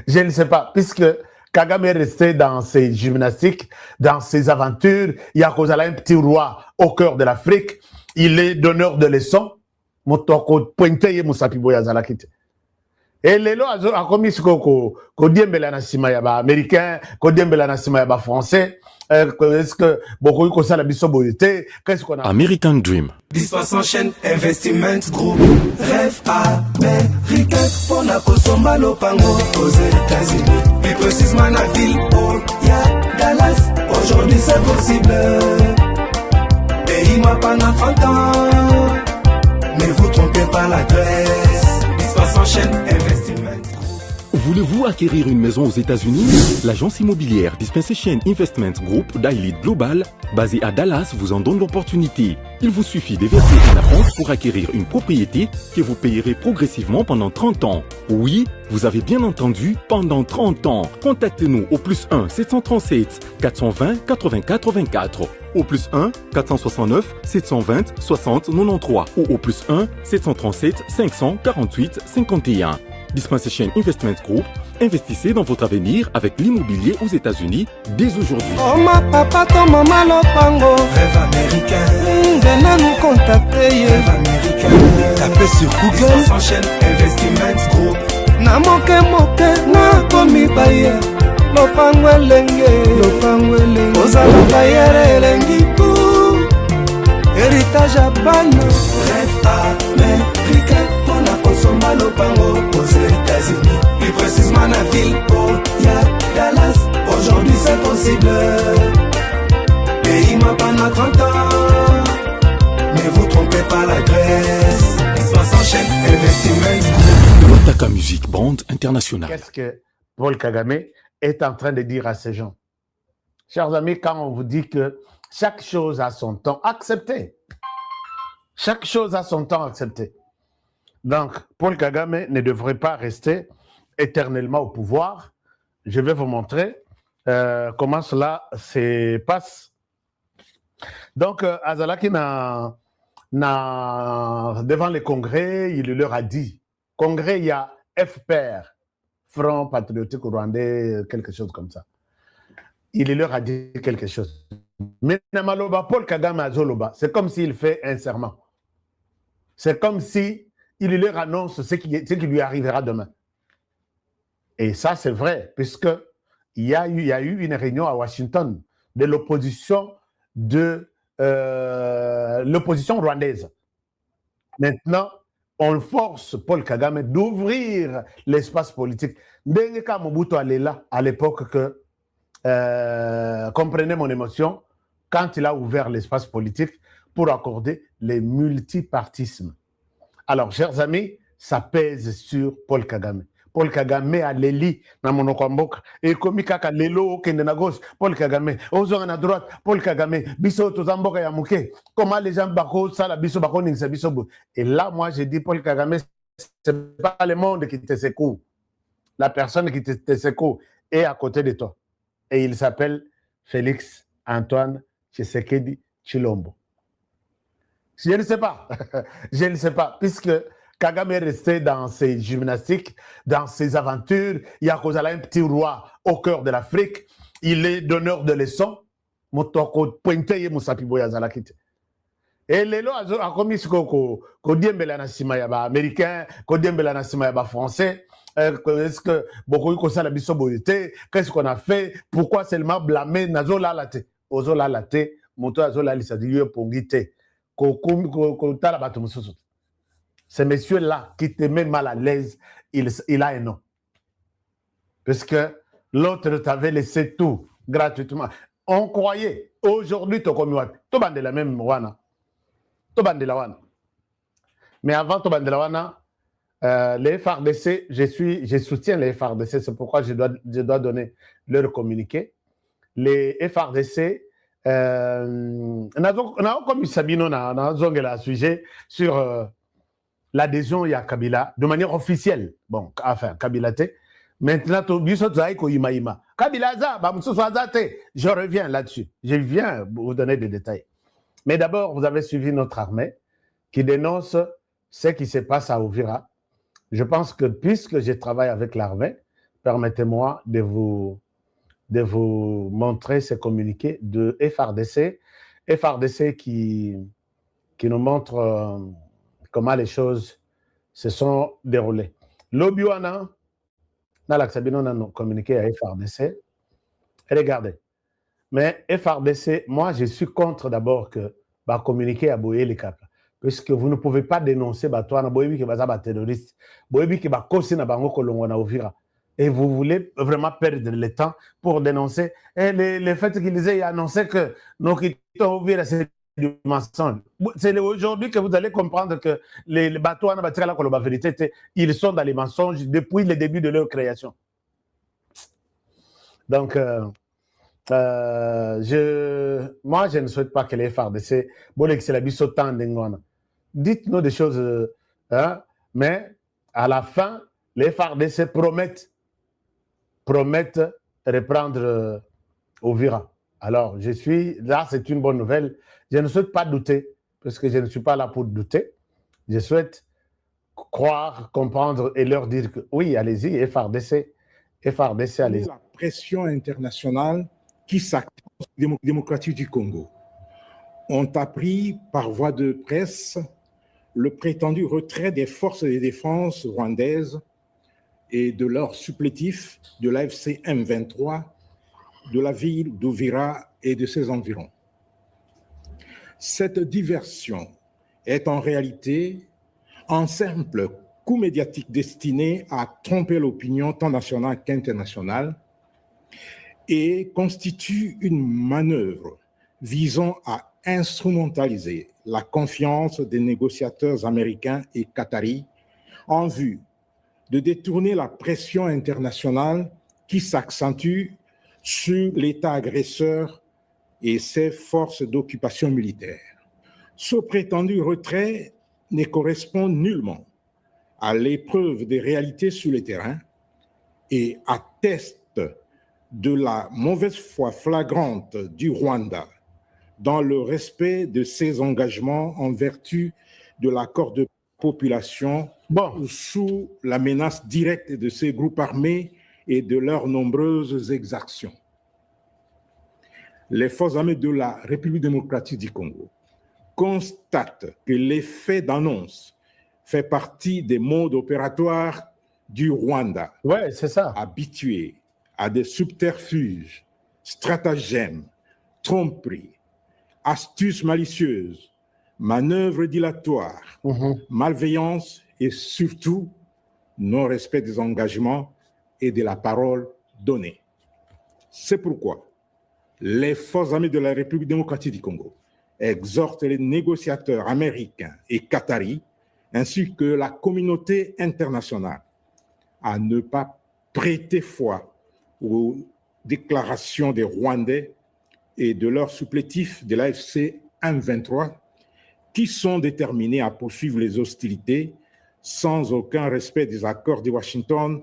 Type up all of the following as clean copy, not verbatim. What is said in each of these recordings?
Je ne sais pas, puisque Kagame est resté dans ses gymnastiques, dans ses aventures. Il y a un petit roi au cœur de l'Afrique. Il est donneur de leçons. Et lelo a commis ce qu'on dit na sima ya ba américain, qu'on dit na sima ya ba français. Est-ce que beaucoup de ça la biso boyete? Qu'est-ce qu'on a? American Dream. Dispace en chaîne, Investiment Group. Rêve américain, pour la Kosomba Lopango aux États-Unis. Plus précisément la ville où il y a Dallas. Aujourd'hui c'est possible. Pays moi pendant 30 ans. Ne vous trompez pas l'adresse. Dispace en chaîne, Investiment. Voulez-vous acquérir une maison aux États-Unis? L'agence immobilière Dispensation Investment Group d'Elite Global, basée à Dallas, vous en donne l'opportunité. Il vous suffit de verser un acompte pour acquérir une propriété que vous payerez progressivement pendant 30 ans. Oui, vous avez bien entendu, pendant 30 ans. Contactez-nous au +1 737 420 80 84, au +1 469 720 60 93 ou au +1 737 548 51. Dispensation Investment Group, investissez dans votre avenir avec l'immobilier aux États-Unis dès aujourd'hui. Oh ma papa, ton maman Lopango. Rêve américain. Venez nous contacter. Rêve américain. Tapez sur Google. Dispace en chaîne, Investiment Group. Na moke moke, na komi baye. Lopango elenge. Lopango elenge. Ozala bayere elengi tout. Héritage à banne. Rêve américain. Pour la Kosomba Lopango aux États-Unis. Plus précisément la ville où il y a Dallas. Aujourd'hui c'est possible. Pays moi pendant 30 ans. Ne vous trompez pas l'adresse. Dispace en chaîne, Investiment. Lotaka Music Band International. Qu'est-ce que Paul Kagame est en train de dire à ces gens? Chers amis, quand on vous dit que chaque chose a son temps, acceptez. Chaque chose a son temps, acceptez. Donc, Paul Kagame ne devrait pas rester éternellement au pouvoir. Je vais vous montrer comment cela se passe. Donc, Azalaki, devant le Congrès, il leur a dit, Congrès, il y a FPR, Front Patriotique Rwandais, quelque chose comme ça. Il leur a dit quelque chose. Mais Paul Kagame Azoloba, c'est comme s'il fait un serment. C'est comme si il leur annonce ce qui lui arrivera demain. Et ça, c'est vrai, puisqu'il y a eu une réunion à Washington de l'opposition rwandaise. Maintenant, on force Paul Kagame d'ouvrir l'espace politique. Ndenge Mobutu allait là, à l'époque que, comprenez mon émotion, quand il a ouvert l'espace politique pour accorder les multipartismes. Alors, chers amis, ça pèse sur Paul Kagame. Paul Kagame a l'eli dans mon okwamboka. Et comme kaka lelo kende na gauche, Paul Kagame. Ozonga na droite, Paul Kagame. Biso tozamboka ya muke. Comment les gens bako sala biso bako ningsa biso bo. Et là, moi, j'ai dit Paul Kagame, c'est pas le monde qui te secoue. La personne qui te secoue est à côté de toi. Et il s'appelle Félix Antoine Tshisekedi Tshilombo. Je ne sais pas. Je ne sais pas. Puisque Kagame est resté dans ses gymnastiques, dans ses aventures. Il y a un petit roi au cœur de l'Afrique. Il est donneur de leçons. Et lelo a commis ce qu'on dit na sima ya ba américain, qu'on dit na sima ya ba français. Est-ce que beaucoup de ça la biso boyete? Qu'est-ce qu'on a fait? Pourquoi seulement blâmer Nazola Late? Ozola Late, moto Azola Lisadiyo Pongite. Ce monsieur-là qui te met mal à l'aise, il a un nom. Parce que l'autre t'avait laissé tout gratuitement. On croyait, aujourd'hui, tu as de la même wana. Mais avant de la wana, les FARDC, je soutiens les FARDC, c'est pourquoi je dois donner leur communiqué. Les FARDC, on a comme Sabino na sujet sur l'adhésion à Kabila de manière officielle. Bon, enfin, Kabila te. Maintenant, Kabila je reviens là-dessus. Je viens vous donner des détails. Mais d'abord, vous avez suivi notre armée qui dénonce ce qui se passe à Uvira. Je pense que puisque je travaille avec l'armée, permettez-moi de vous montrer ce communiqué de FRDC. FRDC qui nous montre comment les choses se sont déroulées. L'Obiwana, dans l'accabino, on a communiqué à FRDC. Regardez. Mais FRDC, moi, je suis contre d'abord que communiquer à Boye les Kaka. Puisque vous ne pouvez pas dénoncer Batouana, Boye qui est terroriste, Boye qui est causer na bango kolongona Ovira. Et vous voulez vraiment perdre le temps pour dénoncer le fait qu'ils aient annoncé que nos quittons Ovira, c'est du mensonge. C'est aujourd'hui que vous allez comprendre que les Batouana, la vérité, ils sont dans les mensonges depuis le début de leur création. Donc, moi, je ne souhaite pas que les FARDC, dites-nous des choses, hein, mais à la fin, les FARDC promettent reprendre Ovira. Alors, là, c'est une bonne nouvelle. Je ne souhaite pas douter, parce que je ne suis pas là pour douter. Je souhaite croire, comprendre et leur dire que oui, allez-y, FARDC, allez-y. La pression internationale qui s'active démocratique du Congo ont appris par voie de presse le prétendu retrait des forces de défense rwandaises et de leurs supplétifs de l'AFC M23 de la ville d'Uvira et de ses environs. Cette diversion est en réalité un simple coup médiatique destiné à tromper l'opinion tant nationale qu'internationale et constitue une manœuvre visant à instrumentaliser la confiance des négociateurs américains et qataris en vue de détourner la pression internationale qui s'accentue sur l'État agresseur et ses forces d'occupation militaire. Ce prétendu retrait ne correspond nullement à l'épreuve des réalités sur le terrain et atteste de la mauvaise foi flagrante du Rwanda dans le respect de ses engagements en vertu de l'accord de population sous la menace directe de ces groupes armés et de leurs nombreuses exactions. Les forces armées de la République démocratique du Congo constatent que l'effet d'annonce fait partie des modes opératoires du Rwanda. Ouais, c'est ça. Habitué à des subterfuges, stratagèmes, tromperies, astuces malicieuses, manœuvres dilatoires, malveillance et surtout non-respect des engagements et de la parole donnée. C'est pourquoi les forces armées de la République démocratique du Congo exhortent les négociateurs américains et qataris ainsi que la communauté internationale à ne pas prêter foi aux déclarations des Rwandais et de leurs supplétifs de l'AFC M23 qui sont déterminés à poursuivre les hostilités sans aucun respect des accords de Washington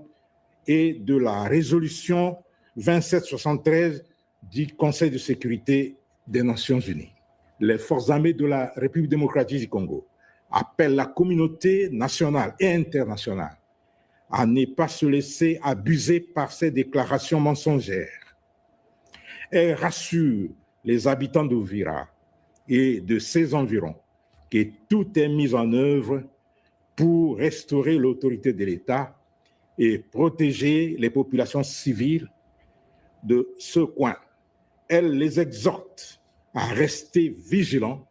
et de la résolution 2773 du Conseil de sécurité des Nations Unies. Les forces armées de la République démocratique du Congo appellent la communauté nationale et internationale à ne pas se laisser abuser par ces déclarations mensongères. Elle rassure les habitants d'Uvira et de ses environs que tout est mis en œuvre pour restaurer l'autorité de l'État et protéger les populations civiles de ce coin. Elle les exhorte à rester vigilants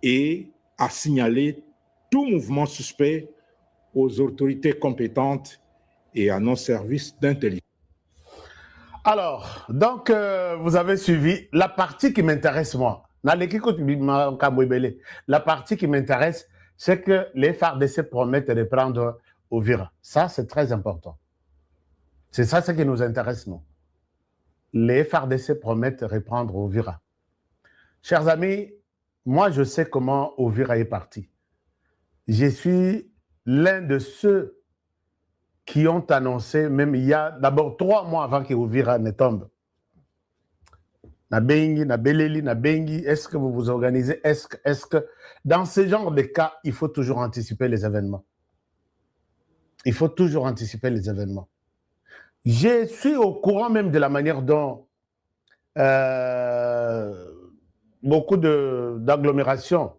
et à signaler tout mouvement suspect aux autorités compétentes et à nos services d'intelligence. Alors, donc, vous avez suivi la partie qui m'intéresse, moi. La partie qui m'intéresse, c'est que les FARDC promettent de prendre Uvira. Ça, c'est très important. C'est ça ce qui nous intéresse, nous. Les FARDC promettent de reprendre Uvira. Chers amis, moi, je sais comment Uvira est parti. Je suis l'un de ceux qui ont annoncé, même il y a d'abord 3 mois avant que Uvira ne tombe. Nabengi, Nabeleli, Nabengi, est-ce que vous vous organisez? Est-ce que dans ce genre de cas, il faut toujours anticiper les événements? Il faut toujours anticiper les événements. Je suis au courant même de la manière dont beaucoup d'agglomérations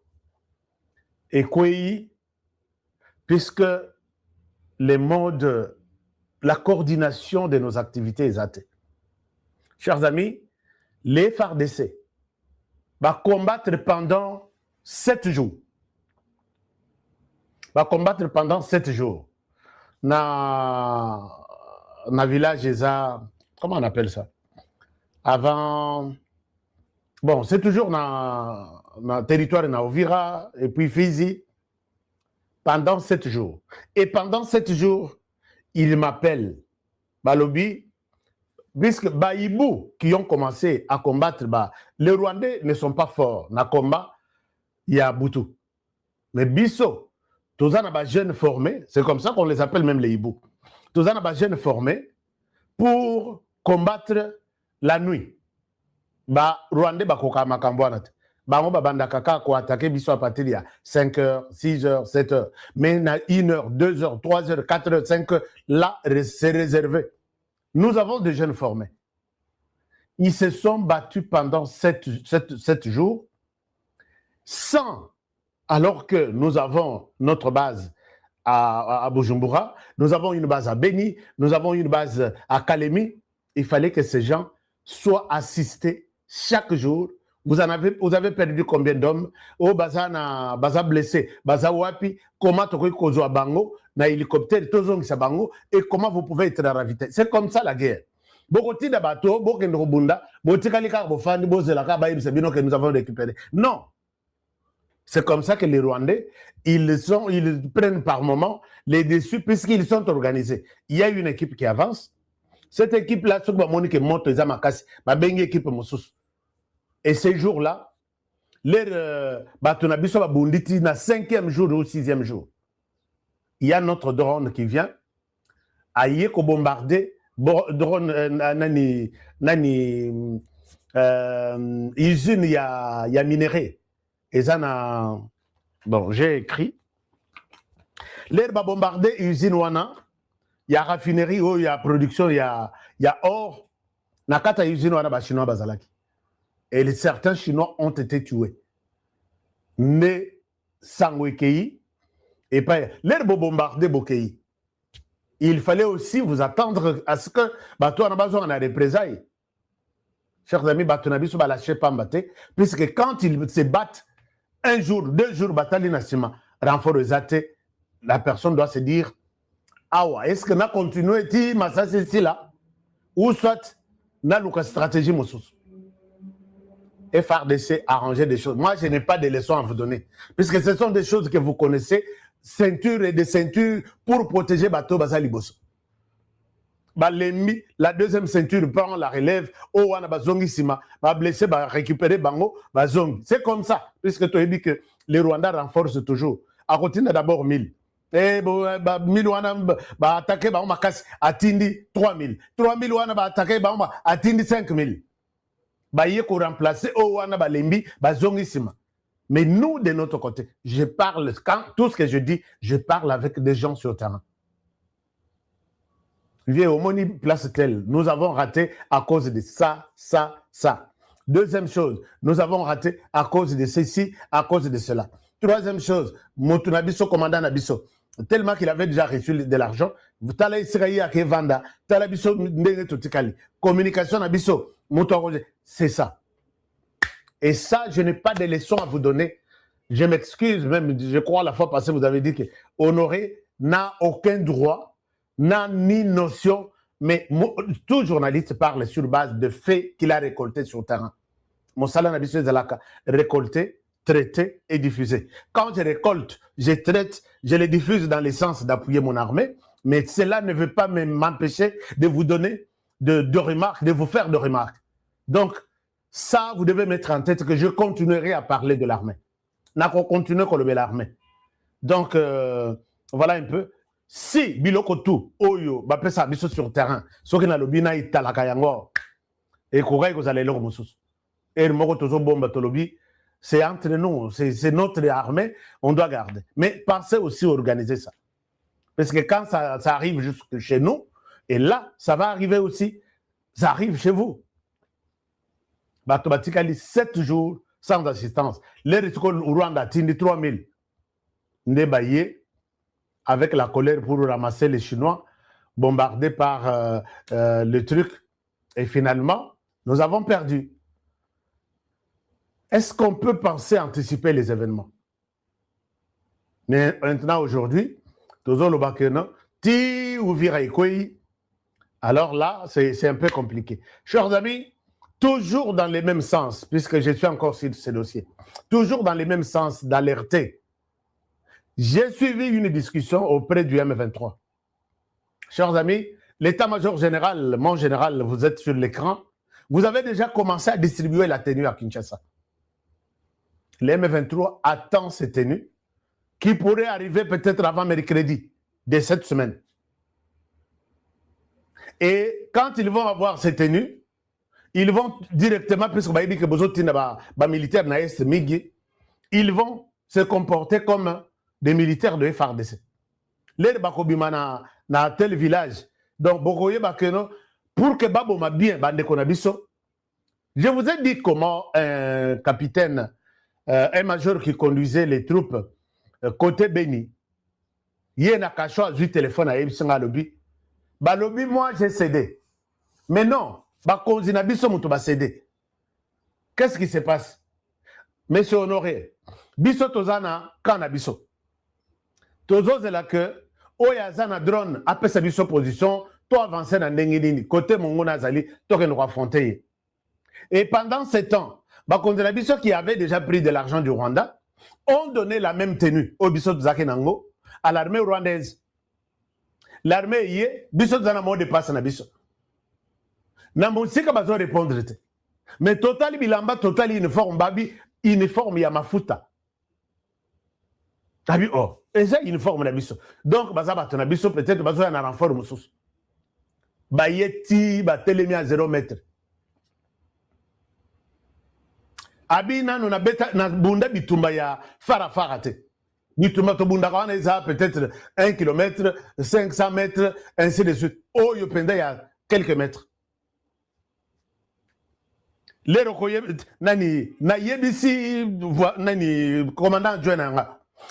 est cueilli, puisque les modes, la coordination de nos activités est athée. Chers amis, les FARDC va combattre pendant 7 jours. Va combattre pendant 7 jours. Dans le village, comment on appelle ça? Avant, bon, c'est toujours dans le territoire de Ovira et puis Fizi, pendant 7 jours. Et pendant 7 jours, il m'appelle, Balobi, puisque Baïbou, qui ont commencé à combattre, les Rwandais ne sont pas forts. Dans le combat, il y a Boutou. Mais Bisso, tous les jeunes formés, c'est comme ça qu'on les appelle même les Hibou. Tous les jeunes formés pour combattre la nuit. Rwandais, Koka Makambouanat. Bango babanda kaka ko attaquer biso à partir de 5h, 6h, 7h. Mais na 1h, 2h, 3h, 4h, 5h, là, c'est réservé. Nous avons des jeunes formés. Ils se sont battus pendant 7 jours sans, alors que nous avons notre base à Bujumbura, nous avons une base à Beni, nous avons une base à Kalemi. Il fallait que ces gens soient assistés chaque jour. Vous avez perdu combien d'hommes? Oh, baza blessé, baza wapi, comment tu peux bango, na hélicoptère, bango, et comment vous pouvez être ravité. C'est comme ça la guerre. Beaucoup de bateaux, beaucoup de robunda, beaucoup de nous avons récupéré. Non. C'est comme ça que les Rwandais, ils prennent par moment les dessus puisqu'ils sont organisés. Il y a une équipe qui avance. Cette équipe-là, ce que Monique monte les amakasi, ma bengi équipe moussous. Et ces jours-là, leur batunabiso va bunditi na 5e jour ou 6e jour. Il y a notre drone qui vient à yeko bombarder drone usine ya minerai. Et ça bon, j'ai écrit. L'air va bombarder usine wana, il y a raffinerie, il y a production, il y a or. Nakata usine wana ba chinois bazalaki. Et certains Chinois ont été tués. Mais Sangwekei, et pas l'air va bombarder Bokei. Il fallait aussi vous attendre à ce que bateau en besoin de représailles. Chers amis, bateau n'a pas lâché Pambate, puisque quand ils se battent, 1 jour, 2 jours, bataille nationale, renfort aux athées, la personne doit se dire, ah ouais, est-ce que n'a continué ti massa c'est là, ou soit n'a l'autre stratégie moussous. FARDC arranger des choses. Moi, je n'ai pas de leçons à vous donner, puisque ce sont des choses que vous connaissez, ceinture et des ceintures pour protéger bateau Basali Bosso. L'ennemi, la deuxième ceinture prend la relève, oh, on a bazongi sima, va blesser, va récupérer bango, bazongi. C'est comme ça, puisque tu as dit que les Rwandais renforcent toujours. À côté, d'abord 1000. Et 1000 wana va attaquer, on va casser, atteindre 3000. 3000 wana va attaquer, on va atteindre 5000. Bah, il faut remplacer, oh, wana ba lembi, bazongi sima. Mais nous, de notre côté, je parle, quand tout ce que je dis, je parle avec des gens sur le terrain. Viens au Moni Place Tel, nous avons raté à cause de ça. Deuxième chose, nous avons raté à cause de ceci, à cause de cela. Troisième chose, Motunabiso, commandant Nabiso, tellement qu'il avait déjà reçu de l'argent, Tala Israël à Kevanda, Talabiso Ndenge Totikali, communication Nabiso, c'est ça. Et ça, je n'ai pas de leçons à vous donner. Je m'excuse, même, je crois la fois passée, vous avez dit que Honoré n'a aucun droit, n'a ni notion, mais tout journaliste parle sur base de faits qu'il a récoltés sur le terrain. Mon salaire Nabiso Zalaka, récolté, traité et diffusé. Quand je récolte, je traite, je les diffuse dans le sens d'appuyer mon armée, mais cela ne veut pas m'empêcher de vous donner de remarques, de vous faire de remarques. Donc, ça, vous devez mettre en tête que je continuerai à parler de l'armée. N'a qu'on continue à lever l'armée. Donc, voilà un peu. Si biloko tout, oyo, bapé ça, biso sur terrain, ce qui n'a le bina italaka yango, et kouray vous allez le remoussous. Et le moko tozo bomba tolobi, c'est entre nous, c'est notre armée, on doit garder. Mais pensez aussi à organiser ça. Parce que quand ça arrive jusque chez nous, Et là, ça va arriver aussi. Ça arrive chez vous. Batobatikali, 7 jours sans assistance. Les risques au Rwanda, Tindi 3000. Nébaillé, avec la colère pour ramasser les Chinois, bombardés par le truc. Et finalement, nous avons perdu. Est-ce qu'on peut penser anticiper les événements? Mais maintenant, aujourd'hui, alors là, c'est un peu compliqué. Chers amis, toujours dans les mêmes sens, puisque je suis encore sur ce dossier, toujours dans les mêmes sens d'alerter. J'ai suivi une discussion auprès du M23. Chers amis, l'état-major général, mon général, vous êtes sur l'écran, vous avez déjà commencé à distribuer la tenue à Kinshasa. Le M23 attend ces tenues qui pourraient arriver peut-être avant mercredi de cette semaine. Et quand ils vont avoir ces tenues, ils vont directement, puisque militaires ils vont se comporter comme des militaires de FARDC. Les bakobima na tel village. Donc, pour que Babo m'a bien, je vous ai dit comment un capitaine, un major qui conduisait les troupes côté Beni, il y a un du téléphone à Ebsanga Lobby. Balobi, moi j'ai cédé. Mais non, qu'est-ce qui se passe? Monsieur Honoré, Bisso Tozana, Kana Bisso. Tozo c'est là que, Oyazana drone, après sa bisso position, toi avancer dans Nengini, côté Mongona Zali, toi nous affronter. Et pendant ce temps, Bakondela Bisso qui avait déjà pris de l'argent du Rwanda, ont donné la même tenue au Bisso Zakenango à l'armée rwandaise. L'armée y est, Bisso Zanamo dépasse na Bisso. Namonsika bazo répondre. Mais total bilamba, total uniforme, babi, uniforme Yamafuta. Tabi oh, et ça uniforme na Bisso. Donc baza batona Bisso peut-être bazo ya na renfort mususu. Bayeti ba telemi à 0 mètre. Abina no na beta na bunda bitumba ya fara te. Bitumba to bunda kana eza peut-être 1 km, 500 mètres, ainsi de suite. Oh yo penda ya quelques mètres. Les rokoye nani na yebisi nani commandant adjoint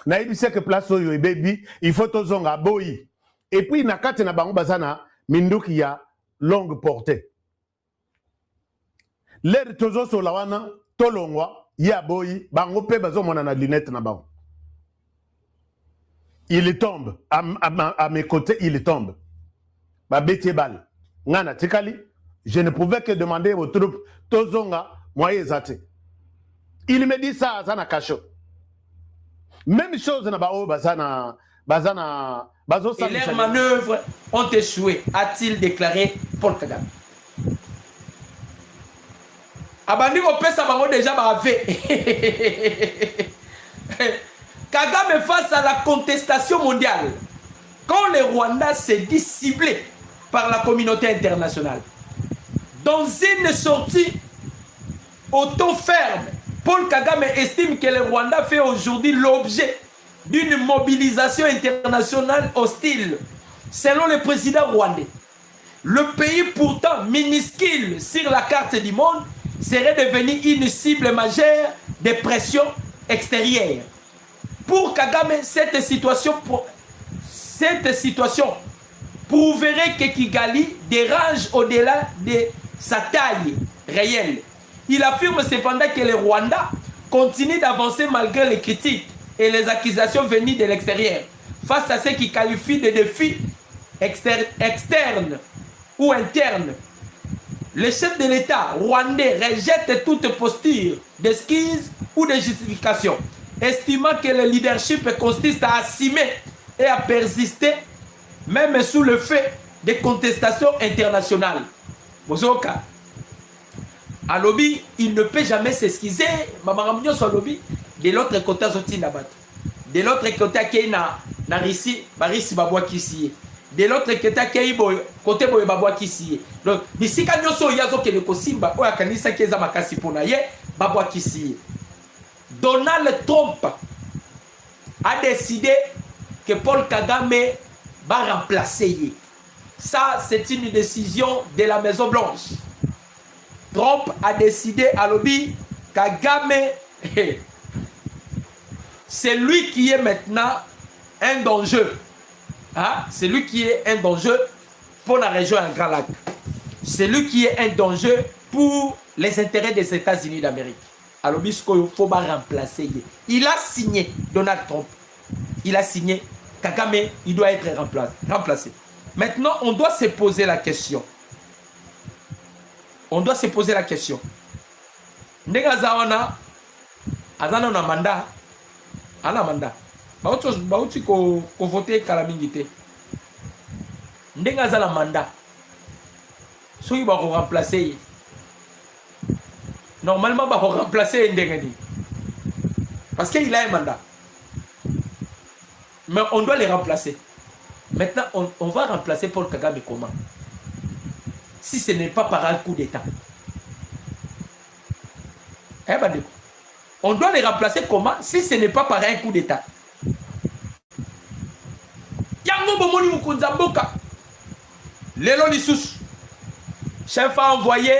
na yebisi que place oyo baby il faut tozonga boyi. Et puis na kati na bango bazana minduki ya longue portée. Les tozo so lawana tolongwa ya boyi bango pe bazo mona na lunette na bango. Il tombe à mes côtés, il tombe. Ba beti bal. Ngana tikali, je ne pouvais que demander aux troupes tozonga moye zate. Il me dit ça à Kacho. Même chose na bao bazana bazo. Et leurs manœuvres ont échoué, a-t-il déclaré Paul Kagame. Abandi Opesa bango déjà bavé. Kagame face à la contestation mondiale, quand le Rwanda s'est dit ciblé par la communauté internationale, dans une sortie au ton ferme, Paul Kagame estime que le Rwanda fait aujourd'hui l'objet d'une mobilisation internationale hostile. Selon le président rwandais, le pays pourtant minuscule sur la carte du monde serait devenu une cible majeure de pression extérieure. Pour Kagame, cette situation prouverait que Kigali dérange au-delà de sa taille réelle. Il affirme cependant que le Rwanda continue d'avancer malgré les critiques et les accusations venues de l'extérieur. Face à ce qu'il qualifie de défis externes ou internes, le chef de l'État rwandais rejette toute posture d'excuse ou de justification, estimant que le leadership consiste à assumer et à persister même sous le fait des contestations internationales. Bozoka, à lobby, il ne peut jamais s'excuser. Mamaramnyo sur lobby, de l'autre côté, de l'autre côté, il y a na Rissi, Barisi Babwa Kisiye. De l'autre côté, il y a côté Babwa Kisiye. Donc, d'ici quand nous sommes yazo que le Kosimba, ou à Kanisa Keza Makasi Ponaye, Babwa Kisiye. Donald Trump a décidé que Paul Kagame va remplacer. Ça, c'est une décision de la Maison Blanche. Trump a décidé à lobby Kagame, c'est lui qui est maintenant un danger. Hein? C'est lui qui est un danger pour la région en Grand Lac. C'est lui qui est un danger pour les intérêts des États-Unis d'Amérique. Alors, il faut remplacer. Il a signé, Donald Trump. Il a signé Kagame, il doit être remplacé. Maintenant, on doit se poser la question. On doit se poser la question. Ndega zawana, azana na mandat, ana mandat. Bauti ko voter kalamingite. Ndega zana mandat. So il va remplacer. Normalement, il va remplacer Ndegani. Parce qu'il a un mandat. Mais on doit les remplacer. Maintenant, on va remplacer Paul Kagame comment? Si ce n'est pas par un coup d'État. Eh ben, on doit les remplacer comment? Si ce n'est pas par un coup d'État. Yango Bomoni Mukunza Mboka. Lelo Lissous. Chef a envoyé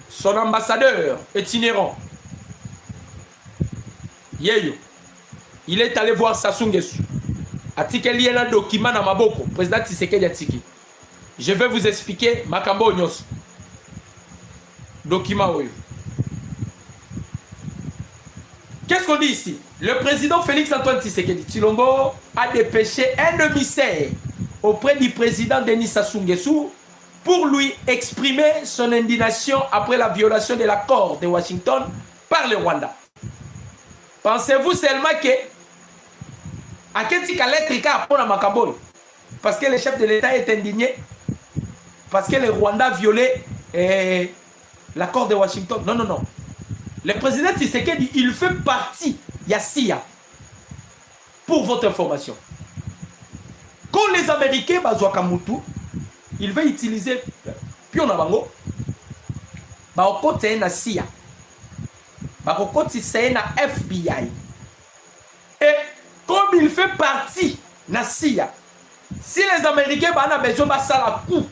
son ambassadeur itinérant. Yeyo. Il est allé voir Sassou Nguesso. Atikeli y a un document dans Maboko. Président Tshisekedi Atiki. Je vais vous expliquer Makambo Nyos. Document Oyo. Qu'est-ce qu'on dit ici? Le président Félix Antoine Tshisekedi Tshilombo a dépêché un émissaire auprès du président Denis Sassou Nguesso pour lui exprimer son indignation après la violation de l'accord de Washington par le Rwanda. Pensez-vous seulement que à quel titre l'électrique pour la Makambo? Parce que le chef de l'État est indigné? Parce que le Rwanda a violé l'accord de Washington? Non, non, non. Le président Tshisekedi, il fait partie Yassia. Pour votre information. Quand les Américains, Bazouakamutu, il veut utiliser Pionabango, Baokoti c'est un CIA. Baokoti c'est un FBI. Et comme il fait partie de la CIA, si les Américains ont besoin de ça la coup,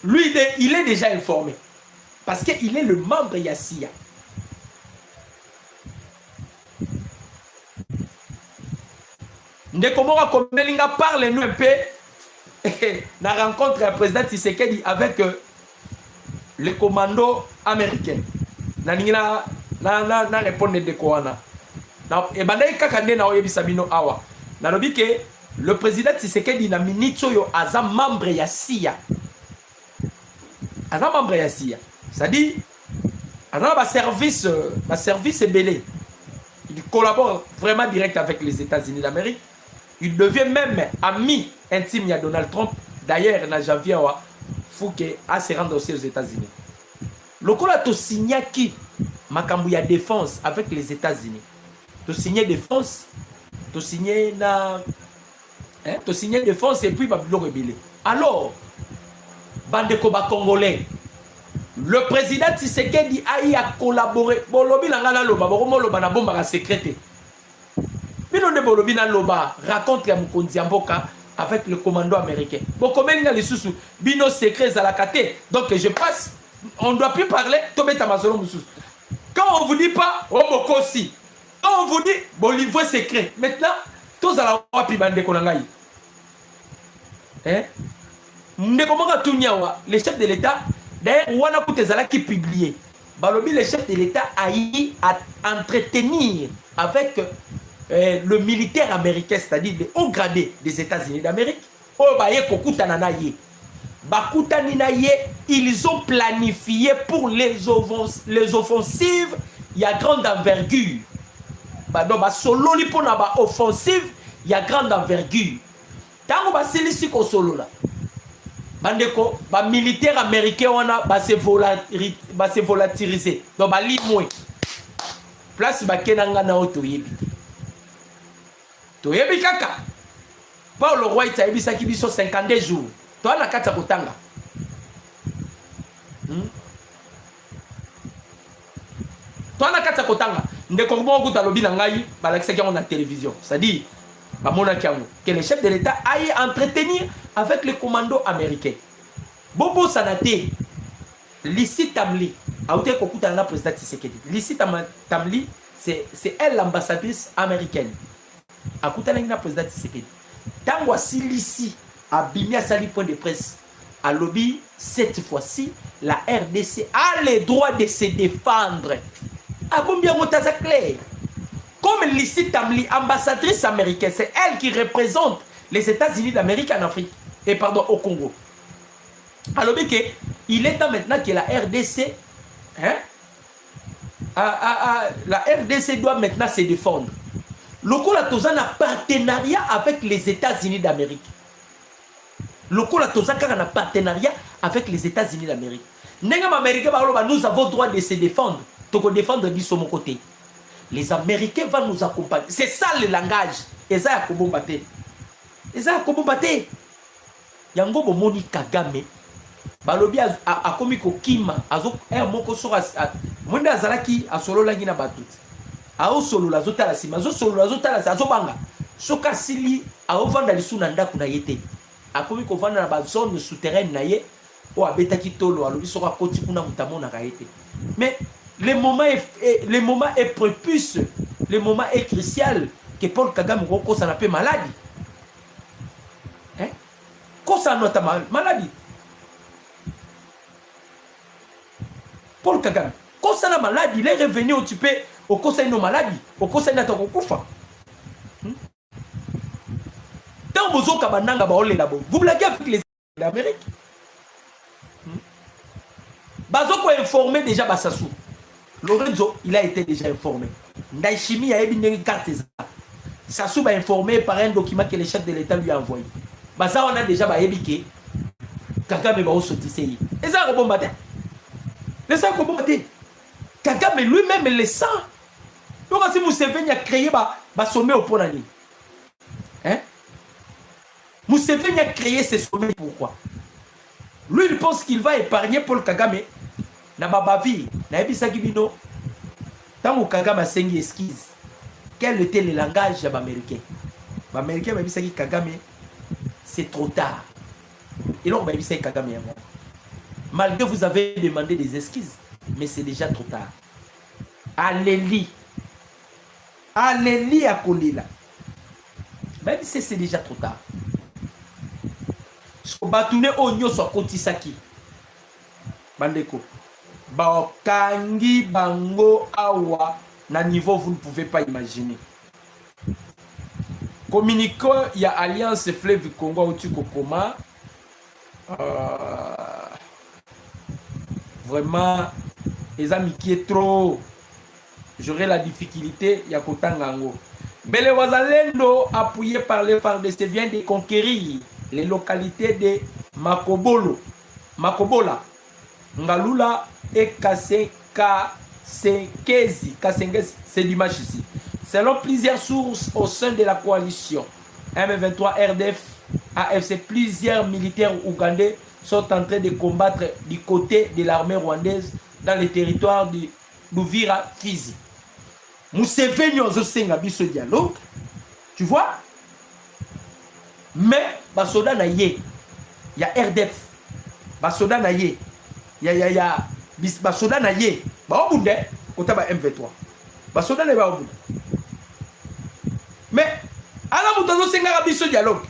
lui, il est déjà informé. Parce qu'il est le membre de la CIA. Ndekomora Komelinga parle-nous un peu la rencontre du président Tshisekedi avec le commando américain. Na répondre de Koana. Et bandai kakande na oyebisa bino awa. Na lobi que le président Tshisekedi na minitso yo aza membre ya CIA. Aza membre ya CIA. C'est-à-dire aza ba service belé. Il collabore vraiment direct avec les États-Unis d'Amérique. Il devient même ami intime de Donald Trump. D'ailleurs, en janvier, il faut qu'il se rende aussi aux États-Unis. Le col a signé qui Makambouya défense avec les États-Unis. Tu signé défense, tu signé défense et puis Babylon rebelle. Alors, Bandekoba Congolais, le président Tshisekedi a collaboré. Bon, lobby l'angana loba, bon, loba na bomba secrétaire. Bino de Bolobina Loba raconte la Mukonzi Mboka avec le commando américain. Bon, comme il y a les sous Bino secrets à la kate. Donc je passe, on ne doit plus parler. Quand on vous dit pas, on moko aussi. Quand on vous dit, bon, livre secret. Maintenant, tous à la wapi bande konangai. Hein? Le chef de l'État, d'ailleurs, on a coûté Zala qui publié. Balobi, le chef de l'État a eu à entretenir avec le militaire américain, c'est-à-dire les hauts gradés des États-Unis d'Amérique. Ils ont planifié pour les offensives, il y a grande envergure. Donc, solo li pour la offensive, il y a grande envergure. Tant que c'est ko solo là. Bandeko, ba militaire américain on a se volatiliser. Donc ba li moins. Place ba kenanga na otoyebi. Toyebi kaka. Paul le roi ita ebisa ki biso 52 jours. Toi na kata kotanga. Toi na kata kotanga. Ndeko mo kuta lobi na ngai balakisa ki on na télévision. C'est-à-dire que le chef de l'État aille entretenir avec les commandos américains. Bobo Sanate, Lissi Tamli, le président Tshisekedi. Lissi Tamli, c'est elle l'ambassadrice américaine. Le président Tshisekedi. Tango si Lissi a bimé à sali point de presse, à lobby, cette fois-ci, la RDC a le droit de se défendre. Comme Lissi Tamli, ambassadrice américaine, c'est elle qui représente les États-Unis d'Amérique en Afrique, et pardon, au Congo. Alors, il est temps maintenant que la RDC, la RDC doit maintenant se défendre. Lokola Tozan a partenariat avec les États-Unis d'Amérique. Lokola Tozan a un partenariat avec les États-Unis d'Amérique. Nous avons le droit de se défendre. Donc, défendre de mon côté. Les Américains vont nous accompagner. C'est ça le langage. Et ça, il y a Kobombate. Yango Bomoni Kagame. Balobi a komi ko kima. Azo moko sora. Mwenda azalaki a solo langi na batut. A o solo la zota la sima. Azo solo la zota la azo banga. Soka sili a o vanda lisu na ndaku na yete. A komi ko vanda na ba zone souterraine na ye. O abeta kitolo alobi soka koti kuna mutamona ka yete. Mais le moment est prépuce, le moment est crucial que Paul Kagame roko ça n'a pas maladie. Hein? Quoi ça n'a pas maladie? Paul Kagame, quand ça n'a maladie, il est revenu occuper au conseil de maladie, au conseil de Koufa. Dans Bozo Kabandanga Baole là-bas, vous blaguez avec les d'Amérique. Bazoko a informé déjà Bassassou. Lorenzo, il a été déjà informé. Ndaishimi a émis une carte. Sassou m'a informé par un document que le chef de l'État lui a envoyé. Baza, on a déjà ébiqué. Kagame va sortir. Et ça, on va Kagame lui-même le sent. Donc, si Museveni a créé un sommet au Ponani. Hein? Museveni a créé ce sommet pourquoi? Lui, il pense qu'il va épargner Paul Kagame. Na babavi, na ebisaki bino. Tant que Kagame a sengi esquisse, quel était le langage américain? L'américain m'a dit Kagame, c'est trop tard. Et là, on m'a dit Kagame. Malgré vous avez demandé des esquisses, mais c'est déjà trop tard. Alléluia. Alléluia à Kolila. Même si c'est déjà trop tard. Ce que Batoune Onyo soit Kotisaki. Bandeko. Baokangi Bango Awa. Na niveau vous ne pouvez pas imaginer. Communiquant, il y a Alliance Fleuve Congo au Tukokoma. Vraiment, les amis qui est trop. J'aurai la difficulté, il y a Kotangango. Bele Wazalendo, appuyé par les FARDC, vient de conquérir les localités de Makobola, Ngalula et Kasengezi, c'est l'image ici. Selon plusieurs sources au sein de la coalition M23 RDF, AFC, plusieurs militaires ougandais sont en train de combattre du côté de l'armée rwandaise dans les territoires de Louvira Fizi. Museveni ozosenga biso dialogue, tu vois? Mais basoda na ye, ya RDF, basoda na ye, ya basoda na ye, ba obunde kota ba M23. Basoda na ba obunde. Mais ala mutozo senga biso dialogue.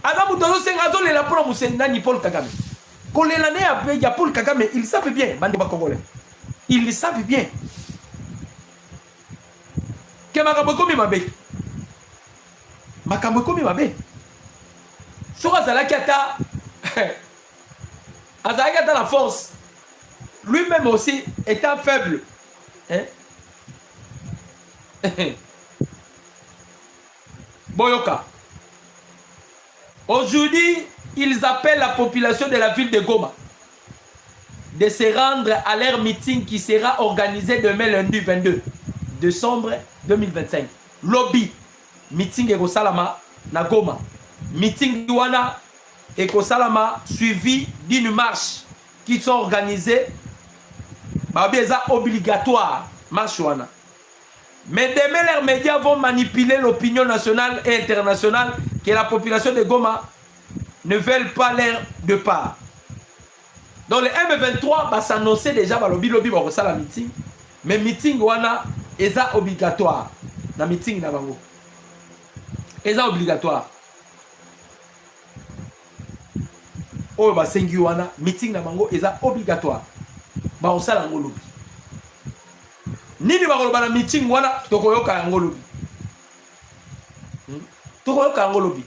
Ala mutozo senga zo lela pour Museveni ni Paul Kagame. Kolelane ya Paul Kagame, ils savent bien, bande ba congolais. Ils le savent bien. Que makambo komi mabe. Makambo komi mabe. Sur Azalaki ata Azalaki ata la force. Lui-même aussi étant faible. Hein? Boyoka. Aujourd'hui, ils appellent la population de la ville de Goma de se rendre à leur meeting qui sera organisé demain lundi 22 décembre 2025. Lobby, meeting Eko Salama na Goma. Meeting Wana Eko Salama suivi d'une marche qui sont organisées. Babeza obligatoire marche Wana. Mais demain, leurs médias vont manipuler l'opinion nationale et internationale que la population de Goma ne veulent pas l'air de part. Donc le M23 va s'annoncer déjà par le lobby va faire la meeting. Mais meeting wana est obligatoire. La meeting na bango. Est obligatoire. Oh ba sengi wana meeting na bango est obligatoire. Ba on sala ngo lobby. Nini ba koloba na meeting wana tokoyoka ngo lobby. Tokoyoka ngo lobby.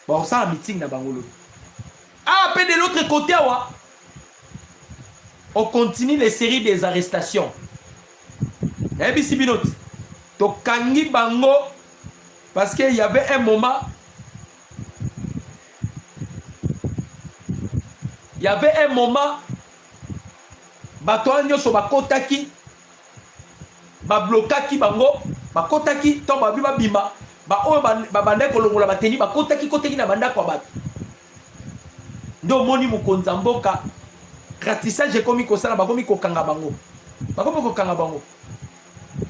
Bon, ça un meeting na Bangolo. Ah, après de l'autre côté, on continue les séries des arrestations. ABC Binot. Tokangi Bango. Parce qu'il y avait un moment. Il y avait un moment. Batoanyo so bakotaki. Bablokaki Bango. Bakotaki. Tomba biba bima. Ba o ba banda kolongola bateni ba kotaki na banda kwa bato ndo moni mukonza mboka ratissage komi kosala ba komi kokanga bango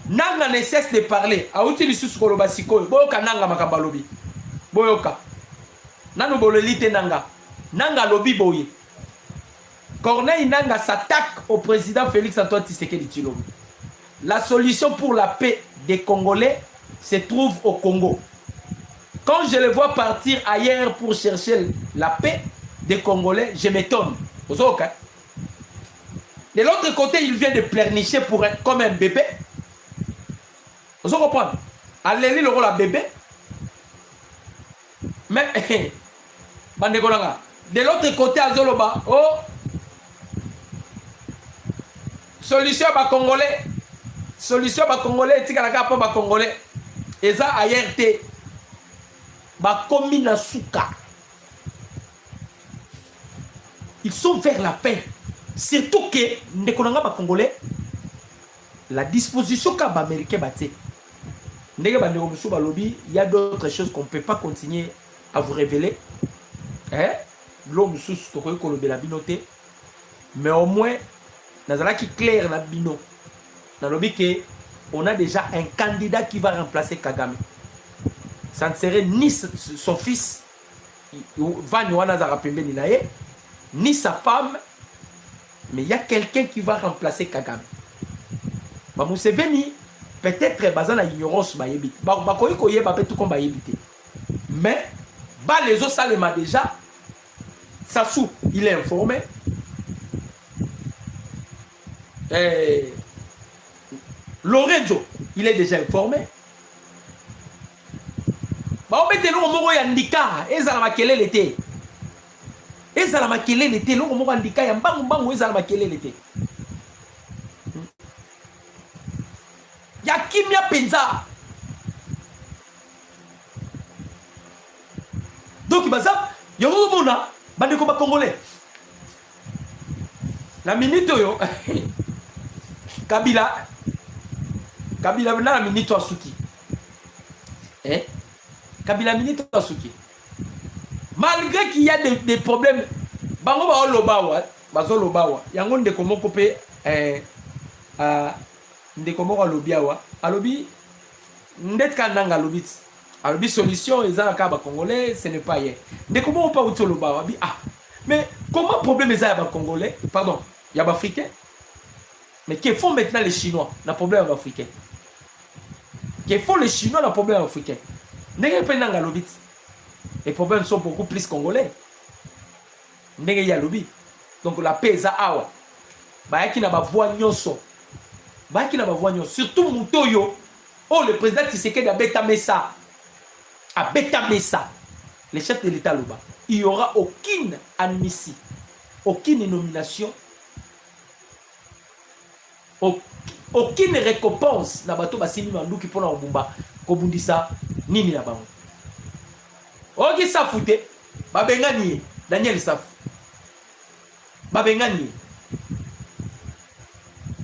nanga ne cesse de parler a uti lisusu koloba sikoyo boyoka nanga makamba lobi boyoka nanu bolelite nanga lobi boye Corneille Nanga s'attaque au président Félix Antoine Tshisekedi Tshilombo. La solution pour la paix des Congolais se trouve au Congo. Quand je les vois partir ailleurs pour chercher la paix des Congolais, je m'étonne. De l'autre côté, il vient de pleurnicher comme un bébé. Vous comprenez? Allez, le rôle à bébé. Mais, de l'autre côté, à Zoloba, oh, solution à Congolais. Solution à Congolais, Tikalaka pas Congolais. Et ça, ailleurs, bakomi na souka. Ils sont vers la fin. Surtout que, ndekonanga ba Congolais, la disposition qu'a américain baté. Il y a d'autres choses qu'on ne peut pas continuer à vous révéler. Hein? L'homme sous la binoté. Mais au moins, dans la qui clair la bino. Dans le que on a déjà un candidat qui va remplacer Kagame. Ça ne serait ni son fils, ni sa femme, mais il y a quelqu'un qui va remplacer Kagame. Museveni, peut-être basé sur l'ignorance, mais les autres salema déjà, Sassou, il est informé. Lorenzo, il est déjà informé. On met le mot yandika, et ça la makele l'été. Et ça la makele l'été, le mot yandika, yambang bang, et ça la makele l'été. Ya kimia penza. Donc, baza, yoro mona, bande ko ba congolais. La minute yo, Kabila na minute à Souki. Kabila minute à Souki. Malgré qu'il y a des problèmes, bango ba lobawa, bazo lobawa. Yango ndeko moko pe ndeko moko lobiawa. Alobi ndetka nanga lobit. Alobi solution ezala ka ba congolais, ce n'est pas hier. Ndeko moko pa uto lobawa bi mais comment problème ezala ba congolais? Pardon, il y a ba africain. Mais que font maintenant les Chinois dans le problème africain? Que font les Chinois dans le problème africain? Les problèmes sont beaucoup plus congolais. Donc la paix est à awa. Qui n'a pas voix nyonso. Qui n'a pas voix nyonso. Surtout Moutoyo. Oh, le président Tshisekedi a bêta Messa. A bêta Messa. Le chef de l'État là-bas. Il n'y aura aucune amnistie. Aucune nomination. Aucune récompense na bato basini manduki pona obumba kobundisa nini na bango. Oki safute babengani Daniel Safu. Babengani.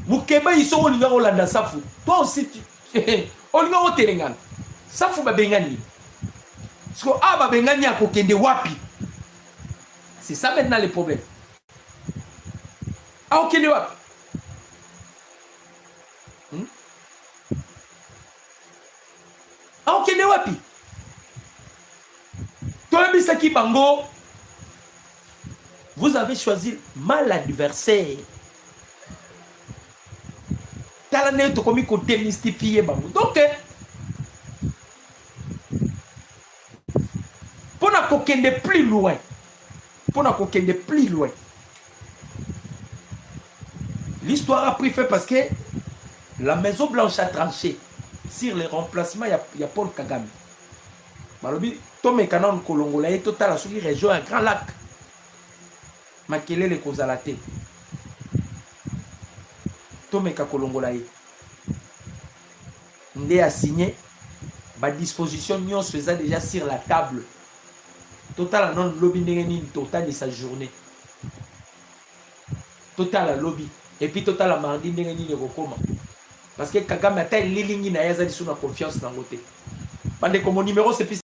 Mukeba iso olinga olanda Safu. Toi aussi tu olinga oterengana. Safu babengani. Parce que babengani akokende wapi. C'est ça maintenant le problème. Okende wapi. aokende wapi toyebisaki bango vous avez choisi mal adversaire tala ndenge tokomi kodémystifie bango donc mpona kokende plus loin l'histoire a pris fait parce que la Maison Blanche a tranché sur le remplacement il y a Paul Kagame malobi tomekana kolongola ye totala soki région ya Grand Lac makelele kozala te tomeka kolongola ye nde a signé ba disposition nyonso eza déjà sur la table total non lobby ndenge nini total de sa journée total à lobby et puis total à mardi ndenge nini kokoma parce que Kagame ata lilingi na yaza lisuna confiance na ngote bande comme numéro c'est